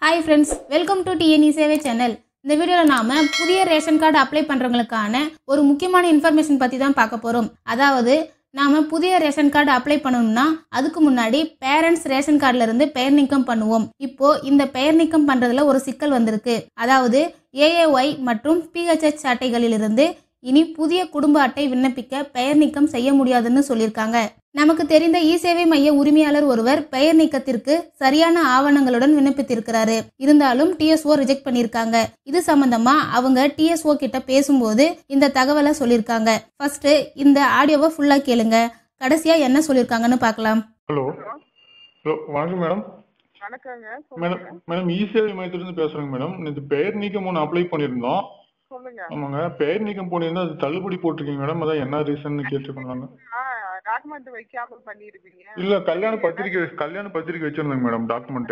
Hi friends, welcome to TNE சேவை channel. இந்த வீடியோல நாம புதிய ரேஷன் கார்டு அப்ளை பண்றவங்களுக்கான ஒரு முக்கியமான இன்ஃபர்மேஷன் பத்தி தான் பார்க்க போறோம். அதாவது நாம புதிய ரேஷன் கார்டு அப்ளை பண்ணனும்னா அதுக்கு முன்னாடி பேரண்ட்ஸ் ரேஷன் கார்டுல இருந்து பெயர் நீக்கம் பண்ணுவோம். இப்போ இந்த பெயர் நீக்கம் பண்றதுல ஒரு சிக்கல் வந்திருக்கு. அதாவது AAY மற்றும் PHH அட்டைகளிலிருந்து இனி புதிய குடும்ப அட்டை விண்ணப்பிக்க பெயர் நீக்கம் செய்ய முடியாதுன்னு சொல்லியிருக்காங்க. நமக்கு தெரிந்த இ-சேவை மைய உரிமையாளர் ஒருவர் பெயர் நீக்கத்திற்கு சரியான ஆவணங்களுடன் விண்ணப்பித்திருக்கிறாரு. இருந்தாலும் TSO ரிஜெக்ட் பண்ணிருக்காங்க. இது சம்பந்தமா அவங்க TSO கிட்ட பேசும்போது இந்த தகவலை சொல்லிருக்காங்க. ஃபர்ஸ்ட் இந்த ஆடியோவை ஃபுல்லா கேளுங்க. கடைசியா என்ன சொல்லிருக்காங்கன்னு பார்க்கலாம். ஹலோ வணக்கம் மேடம். வணக்கங்க. மேடம் இ-சேவை மையத்திலிருந்து பேசுறேங்க மேடம். இந்த பெயர் நீக்கம் ஒன்று அப்ளை பண்ணியிருந்தோம். சொல்லுங்க. ஆமாங்க, பெயர் நீக்கம் பண்ணியிருந்தா அது தள்ளுபடி போட்டிருக்கீங்க மேடம். அதான் என்ன ரீசன் கேட்டுருக்காங்க. டாக்குமெண்ட் வைக்காமல் பண்ணிருக்கீங்க. இல்ல கல்யாண பத்திரிக்கை வச்சிருந்தேங்க மேடம். டாக்குமெண்ட்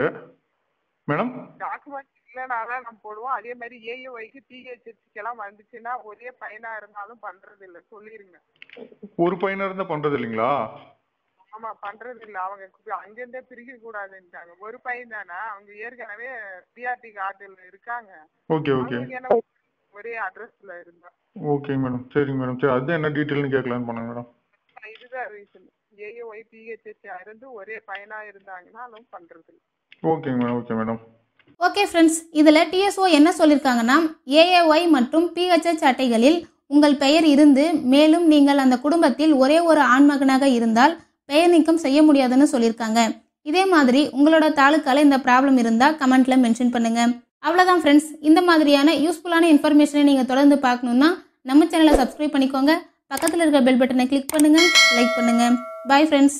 மேடம் டாக்குமெண்ட் இல்லனால நம்ம போடுவோம். அதே மாதிரி AAYக்கு PHH எல்லாம் வந்துச்சுன்னா ஒரே பையனா இருந்தாலும் பண்றது இல்ல சொல்லிருங்க. ஒரு பையனா இருந்தா பண்றது இல்லைங்களா? ஆமா பண்றது இல்ல. அவங்க அங்கிருந்தே பிரிக்க கூடாதுன்ட்டாங்க. ஒரு பையன் தானே, அவங்க ஏற்கனவே பிஆர்டி கார்டுல இருக்காங்க. ஓகே ஓகே, ஒரே அட்ரஸ்ல இருந்தா. Okay madam. சரிங்க மேடம். சரி, அதுதான் என்ன டீட்டெயில்னு கேட்கலான்னு பண்ணேன் மேடம். இதுதான் ரீசன். AAY PHH இருந்து ஒரே பையனா இருந்தாங்கன்னாலும் பண்றது இல்ல. ஓகேங்க madam. Okay madam. Okay friends, இதுல TSO என்ன சொல்லிருக்காங்கன்னா AAY மற்றும் PHH அட்டைகளில் உங்கள் பெயர் இருந்து மேலும் நீங்கள் அந்த குடும்பத்தில் ஒரே ஒரு ஆண்மகனாக இருந்தால் பெயர் நீக்கம் செய்ய முடியாதுன்னு சொல்லியிருக்காங்க. இதே மாதிரி உங்களோட தாலுக்கால இந்த ப்ராப்ளம் இருந்தா கமெண்ட்ல மென்ஷன் பண்ணுங்க. அவ்வளவுதான் ஃப்ரெண்ட்ஸ். இந்த மாதிரியான யூஸ்ஃபுல்லான இன்ஃபர்மேஷனை நீங்க தொடர்ந்து பார்க்கணும்னா நம்ம சேனலை சப்ஸ்கிரைப் பண்ணிக்கோங்க. பக்கத்தில் இருக்கிற பெல் பட்டனை கிளிக் பண்ணுங்க, லைக் பண்ணுங்க. Bye friends.